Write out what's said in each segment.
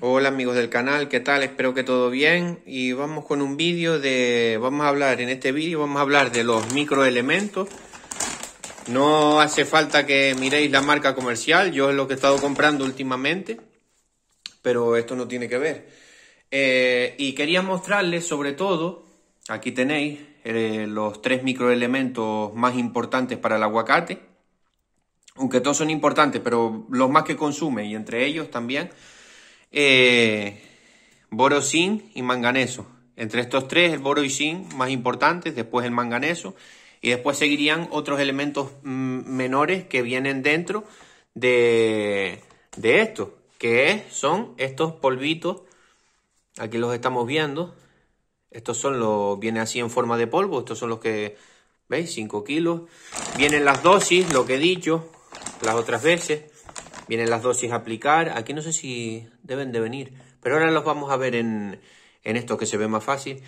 Hola amigos del canal, ¿qué tal? Espero que todo bien y vamos con un vídeo vamos a hablar en este vídeo, vamos a hablar de los microelementos. No hace falta que miréis la marca comercial, yo es lo que he estado comprando últimamente, pero esto no tiene que ver. Y quería mostrarles sobre todo, aquí tenéis los 3 microelementos más importantes para el aguacate, aunque todos son importantes, pero los más que consume y entre ellos también. Boro, zinc y manganeso. Entre estos tres, el boro y zinc más importantes, después el manganeso, y después seguirían otros elementos menores que vienen dentro de esto, son estos polvitos. Aquí los estamos viendo. Estos son viene así en forma de polvo. Estos son los que, ¿veis? 5 kilos. Vienen las dosis, lo que he dicho las otras veces. Vienen las dosis a aplicar. Aquí no sé si deben de venir, pero ahora los vamos a ver en esto que se ve más fácil.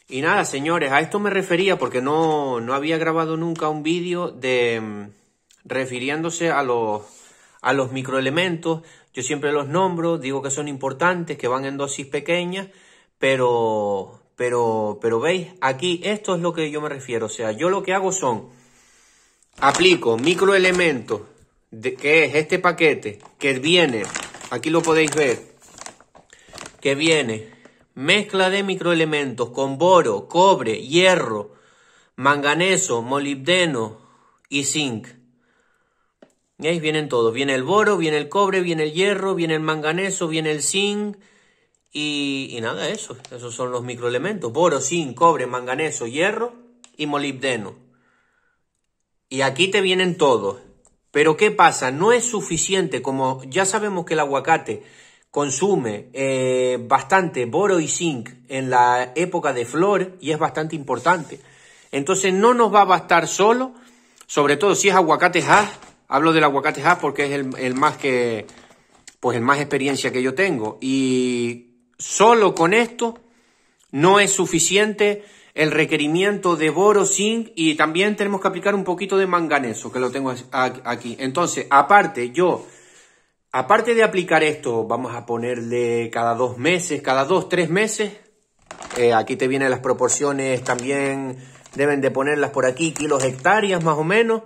Y nada, señores, a esto me refería porque no había grabado nunca un vídeo refiriéndose a los microelementos. Yo siempre los nombro, digo que son importantes, que van en dosis pequeñas, pero veis, aquí esto es lo que yo me refiero. O sea, yo lo que hago aplico microelementos, que es este paquete, que viene, aquí lo podéis ver, que viene mezcla de microelementos con boro, cobre, hierro, manganeso, molibdeno y zinc. ¿Veis? Vienen todos, viene el boro, viene el cobre, viene el hierro, viene el manganeso, viene el zinc y nada, esos son los microelementos: boro, zinc, cobre, manganeso, hierro y molibdeno. Y aquí te vienen todos. Pero ¿qué pasa? No es suficiente, como ya sabemos que el aguacate consume bastante boro y zinc en la época de flor y es bastante importante. Entonces no nos va a bastar solo, sobre todo si es aguacate Hass. Hablo del aguacate Hass porque es el más experiencia que yo tengo. Y solo con esto no es suficiente el requerimiento de boro, zinc, y también tenemos que aplicar un poquito de manganeso, que lo tengo aquí. Entonces, aparte de aplicar esto, vamos a ponerle cada 2 meses, cada 2-3 meses. Aquí te vienen las proporciones, también deben de ponerlas por aquí, kilos hectáreas más o menos.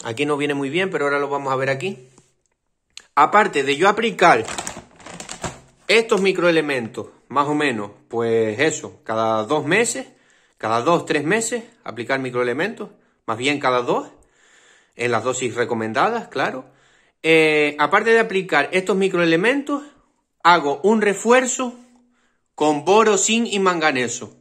Aquí no viene muy bien, pero ahora lo vamos a ver aquí. Aparte de yo aplicar estos microelementos, más o menos, pues eso, cada 2 meses, cada 2-3 meses, aplicar microelementos, más bien cada 2, en las dosis recomendadas, claro. Aparte de aplicar estos microelementos, hago un refuerzo con boro, zinc y manganeso.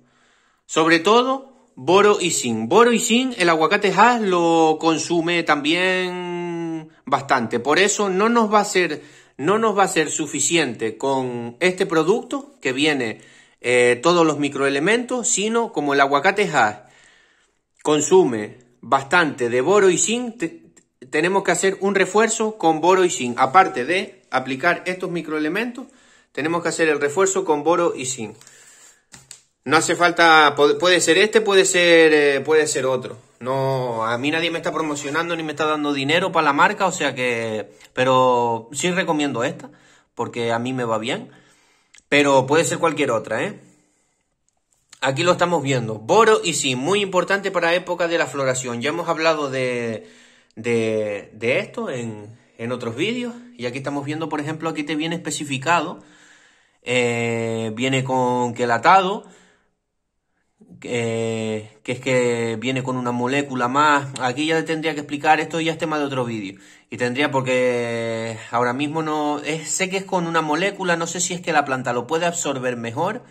Sobre todo, boro y zinc. Boro y zinc, el aguacate Hass lo consume también bastante. Por eso no nos va a ser suficiente con este producto que viene todos los microelementos, sino como el aguacate Hass consume bastante de boro y zinc, tenemos que hacer un refuerzo con boro y zinc. Aparte de aplicar estos microelementos, tenemos que hacer el refuerzo con boro y zinc. No hace falta, puede ser este, puede ser otro. No, a mí nadie me está promocionando ni me está dando dinero para la marca, o sea que, pero sí recomiendo esta porque a mí me va bien, pero puede ser cualquier otra, ¿eh? Aquí lo estamos viendo, boro y zinc, muy importante para época de la floración. Ya hemos hablado de esto en otros vídeos, y aquí estamos viendo, por ejemplo, aquí te viene especificado, viene con quelatado, que es que viene con una molécula más. Aquí ya tendría que explicar, esto ya es tema de otro vídeo, y tendría, porque ahora mismo no sé que es con una molécula, no sé si es que la planta lo puede absorber mejor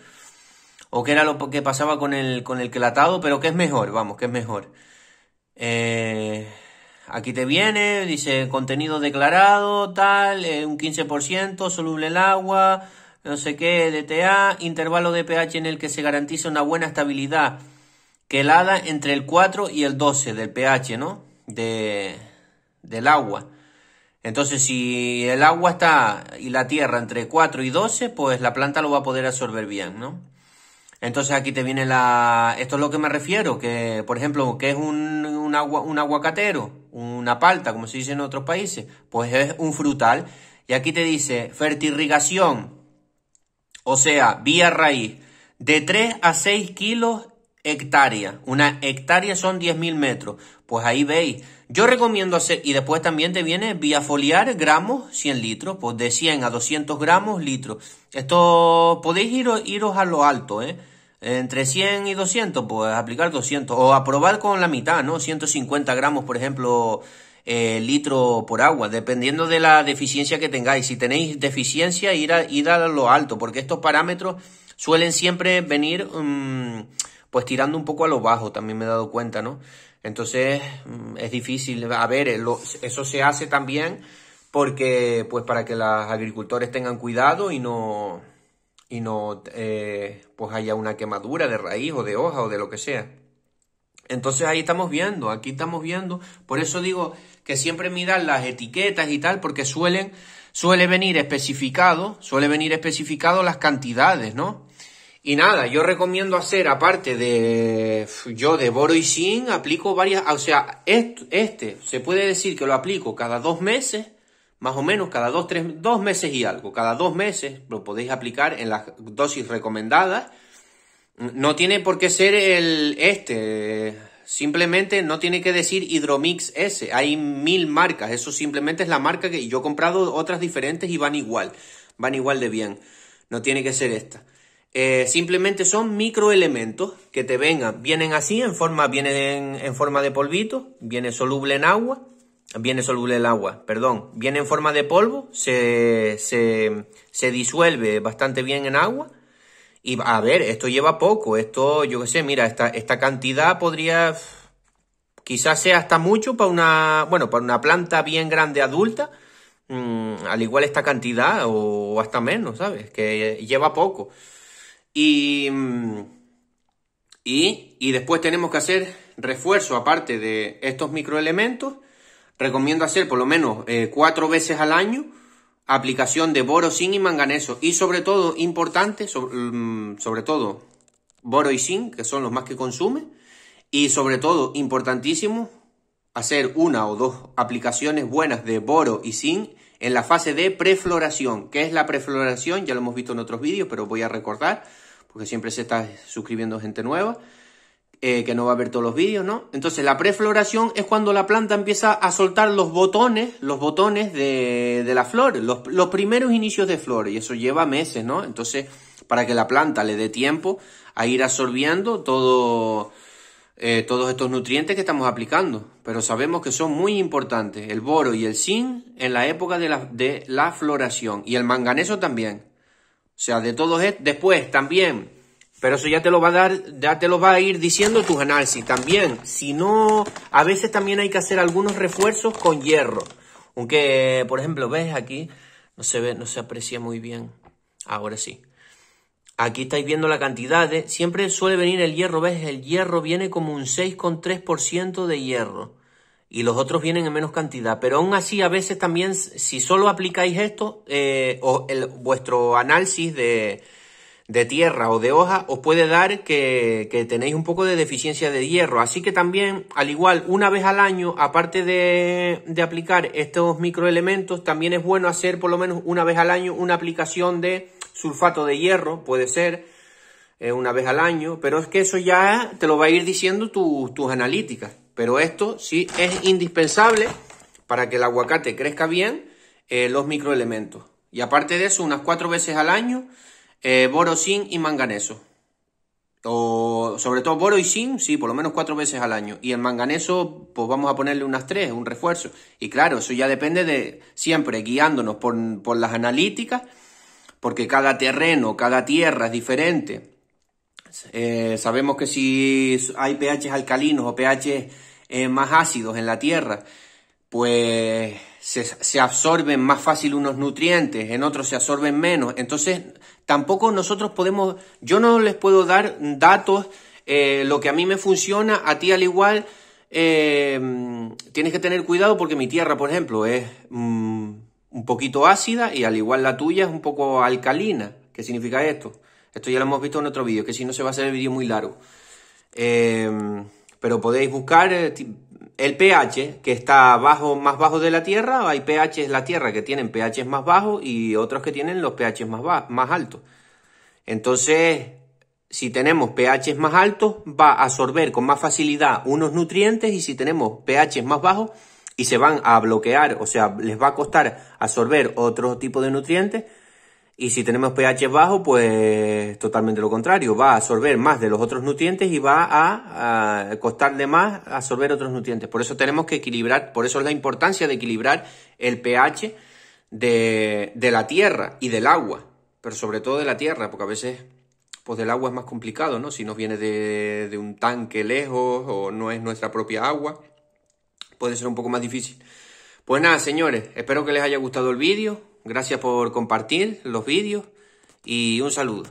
o qué era lo que pasaba con el quelatado, pero que es mejor, vamos, que es mejor. Aquí te viene, dice contenido declarado, tal, un 15%, soluble en agua, no sé qué, DTA, intervalo de pH en el que se garantiza una buena estabilidad quelada entre el 4 y el 12 del pH, ¿no? Del agua. Entonces, si el agua está y la tierra entre 4 y 12, pues la planta lo va a poder absorber bien, ¿no? Entonces aquí te viene esto es lo que me refiero, que por ejemplo, que es un aguacatero, una palta, como se dice en otros países, pues es un frutal. Y aquí te dice fertirrigación, o sea, vía raíz, de 3 a 6 kilos hectárea. Una hectárea son 10.000 metros. Pues ahí veis. Yo recomiendo hacer, y después también te viene vía foliar, gramos, 100 litros. Pues de 100 a 200 gramos, litros. Esto podéis iros a lo alto, ¿eh? Entre 100 y 200, pues aplicar 200. O a probar con la mitad, ¿no? 150 gramos, por ejemplo, litro por agua. Dependiendo de la deficiencia que tengáis. Si tenéis deficiencia, ir a lo alto. Porque estos parámetros suelen siempre venir pues tirando un poco a lo bajo, también me he dado cuenta, ¿no? Entonces es difícil. A ver, eso se hace también porque, pues para que los agricultores tengan cuidado y no pues haya una quemadura de raíz o de hoja o de lo que sea. Entonces ahí estamos viendo, aquí estamos viendo. Por eso digo que siempre miran las etiquetas y tal, porque suele venir especificado las cantidades, ¿no? Y nada, yo recomiendo hacer, aparte de boro y zinc, aplico varias, o sea, se puede decir que lo aplico cada 2 meses, más o menos, cada 2 meses y algo. Cada 2 meses lo podéis aplicar en las dosis recomendadas. No tiene por qué ser simplemente no tiene que decir Hidromix S. Hay 1000 marcas, eso simplemente es la marca que yo he comprado otras diferentes y van igual de bien. No tiene que ser esta. Simplemente son microelementos que te vienen así vienen en forma de polvito, viene soluble en agua, viene en forma de polvo, se disuelve bastante bien en agua. Y a ver, esto lleva poco, yo qué sé, mira, esta cantidad podría, quizás sea hasta mucho para una planta bien grande adulta, al igual esta cantidad o hasta menos, ¿sabes? Que lleva poco. Y después tenemos que hacer refuerzo, aparte de estos microelementos, recomiendo hacer por lo menos 4 veces al año, aplicación de boro, zinc y manganeso. Y sobre todo, importante, sobre todo, boro y zinc, que son los más que consume. Y sobre todo, importantísimo, hacer 1 o 2 aplicaciones buenas de boro y zinc en la fase de prefloración. ¿Qué es la prefloración? Ya lo hemos visto en otros vídeos, pero voy a recordar, porque siempre se está suscribiendo gente nueva, que no va a ver todos los vídeos, ¿no? Entonces, la prefloración es cuando la planta empieza a soltar los botones de la flor, los primeros inicios de flor, y eso lleva meses, ¿no? Entonces, para que la planta le dé tiempo a ir absorbiendo todos estos nutrientes que estamos aplicando. Pero sabemos que son muy importantes, el boro y el zinc en la época de la floración, y el manganeso también. O sea, de todos después también, pero eso ya te lo va a ir diciendo tus análisis. También, si no, a veces también hay que hacer algunos refuerzos con hierro. Aunque, por ejemplo, ves aquí, no se aprecia muy bien. Ahora sí. Aquí estáis viendo la cantidad siempre suele venir el hierro, ¿ves? El hierro viene como un 6,3% de hierro. Y los otros vienen en menos cantidad. Pero aún así, a veces también, si solo aplicáis esto, vuestro análisis de tierra o de hoja, os puede dar que tenéis un poco de deficiencia de hierro. Así que también, al igual, una vez al año, aparte de aplicar estos microelementos, también es bueno hacer por lo menos una vez al año una aplicación de sulfato de hierro, puede ser una vez al año, pero es que eso ya te lo va a ir diciendo tus analíticas. Pero esto sí es indispensable para que el aguacate crezca bien, los microelementos. Y aparte de eso, unas 4 veces al año, boro, zinc y manganeso. O sobre todo boro y zinc, sí, por lo menos 4 veces al año. Y el manganeso, pues vamos a ponerle unas 3, un refuerzo. Y claro, eso ya depende de siempre guiándonos por las analíticas, porque cada terreno, cada tierra es diferente. Sabemos que si hay pHs alcalinos o pHs más ácidos en la tierra, pues se absorben más fácil unos nutrientes, en otros se absorben menos. Entonces, tampoco nosotros yo no les puedo dar datos, lo que a mí me funciona, a ti al igual, tienes que tener cuidado porque mi tierra, por ejemplo, es un poquito ácida y al igual la tuya es un poco alcalina. ¿Qué significa esto? Esto ya lo hemos visto en otro vídeo, que si no se va a hacer el vídeo muy largo. Pero podéis buscar el pH que está más bajo de la Tierra. Hay pH en la Tierra que tienen pH más bajos y otros que tienen los pH más altos. Entonces, si tenemos pH más altos, va a absorber con más facilidad unos nutrientes, y si tenemos pH más bajos y se van a bloquear, o sea, les va a costar absorber otro tipo de nutrientes. Y si tenemos pH bajo, pues totalmente lo contrario, va a absorber más de los otros nutrientes y va a costarle más absorber otros nutrientes. Por eso tenemos que equilibrar, por eso es la importancia de equilibrar el pH de la tierra y del agua, pero sobre todo de la tierra, porque a veces pues del agua es más complicado, ¿no? Si nos viene de un tanque lejos o no es nuestra propia agua, puede ser un poco más difícil. Pues nada, señores, espero que les haya gustado el vídeo. Gracias por compartir los vídeos y un saludo.